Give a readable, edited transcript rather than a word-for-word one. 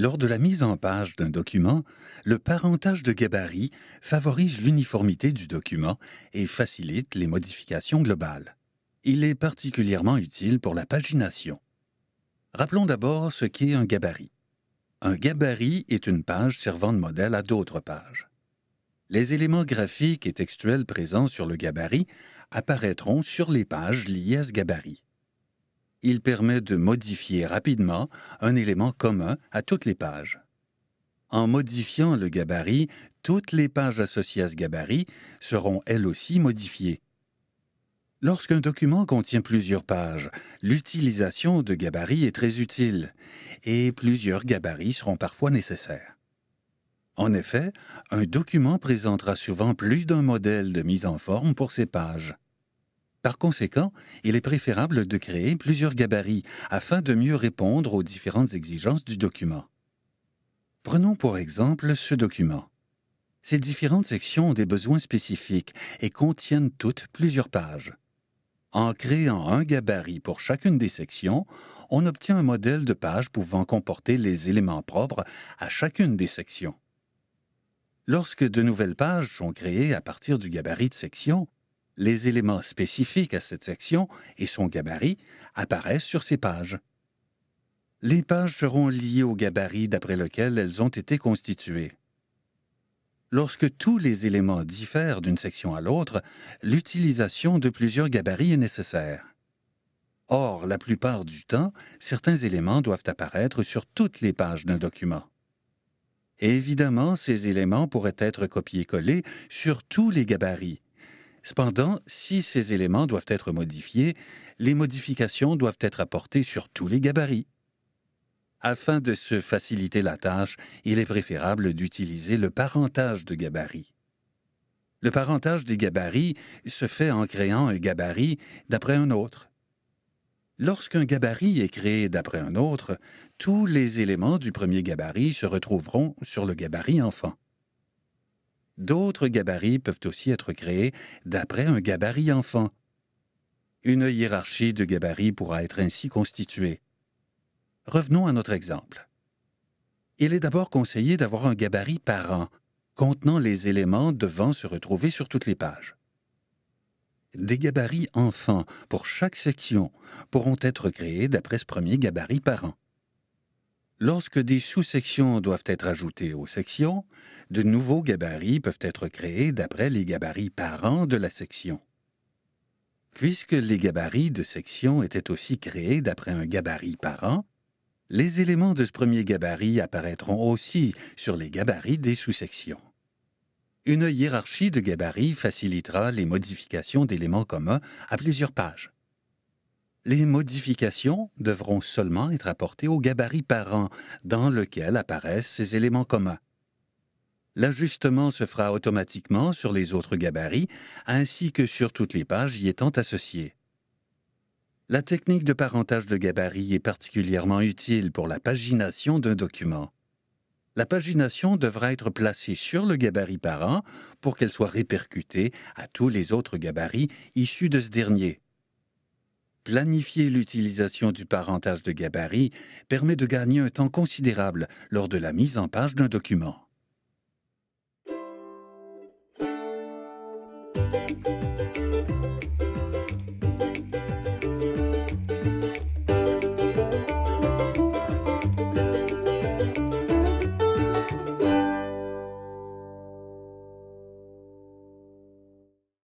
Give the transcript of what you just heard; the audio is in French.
Lors de la mise en page d'un document, le parentage de gabarit favorise l'uniformité du document et facilite les modifications globales. Il est particulièrement utile pour la pagination. Rappelons d'abord ce qu'est un gabarit. Un gabarit est une page servant de modèle à d'autres pages. Les éléments graphiques et textuels présents sur le gabarit apparaîtront sur les pages liées à ce gabarit. Il permet de modifier rapidement un élément commun à toutes les pages. En modifiant le gabarit, toutes les pages associées à ce gabarit seront elles aussi modifiées. Lorsqu'un document contient plusieurs pages, l'utilisation de gabarits est très utile et plusieurs gabarits seront parfois nécessaires. En effet, un document présentera souvent plus d'un modèle de mise en forme pour ses pages. Par conséquent, il est préférable de créer plusieurs gabarits afin de mieux répondre aux différentes exigences du document. Prenons pour exemple ce document. Ces différentes sections ont des besoins spécifiques et contiennent toutes plusieurs pages. En créant un gabarit pour chacune des sections, on obtient un modèle de page pouvant comporter les éléments propres à chacune des sections. Lorsque de nouvelles pages sont créées à partir du gabarit de section, les éléments spécifiques à cette section et son gabarit apparaissent sur ces pages. Les pages seront liées au gabarit d'après lequel elles ont été constituées. Lorsque tous les éléments diffèrent d'une section à l'autre, l'utilisation de plusieurs gabarits est nécessaire. Or, la plupart du temps, certains éléments doivent apparaître sur toutes les pages d'un document. Et évidemment, ces éléments pourraient être copiés-collés sur tous les gabarits. Cependant, si ces éléments doivent être modifiés, les modifications doivent être apportées sur tous les gabarits. Afin de se faciliter la tâche, il est préférable d'utiliser le parentage de gabarits. Le parentage des gabarits se fait en créant un gabarit d'après un autre. Lorsqu'un gabarit est créé d'après un autre, tous les éléments du premier gabarit se retrouveront sur le gabarit enfant. D'autres gabarits peuvent aussi être créés d'après un gabarit enfant. Une hiérarchie de gabarits pourra être ainsi constituée. Revenons à notre exemple. Il est d'abord conseillé d'avoir un gabarit parent, contenant les éléments devant se retrouver sur toutes les pages. Des gabarits enfants pour chaque section pourront être créés d'après ce premier gabarit parent. Lorsque des sous-sections doivent être ajoutées aux sections, de nouveaux gabarits peuvent être créés d'après les gabarits parents de la section. Puisque les gabarits de section étaient aussi créés d'après un gabarit parent, les éléments de ce premier gabarit apparaîtront aussi sur les gabarits des sous-sections. Une hiérarchie de gabarits facilitera les modifications d'éléments communs à plusieurs pages. Les modifications devront seulement être apportées au gabarit parent dans lequel apparaissent ces éléments communs. L'ajustement se fera automatiquement sur les autres gabarits ainsi que sur toutes les pages y étant associées. La technique de parentage de gabarit est particulièrement utile pour la pagination d'un document. La pagination devra être placée sur le gabarit parent pour qu'elle soit répercutée à tous les autres gabarits issus de ce dernier. Planifier l'utilisation du parentage de gabarit permet de gagner un temps considérable lors de la mise en page d'un document.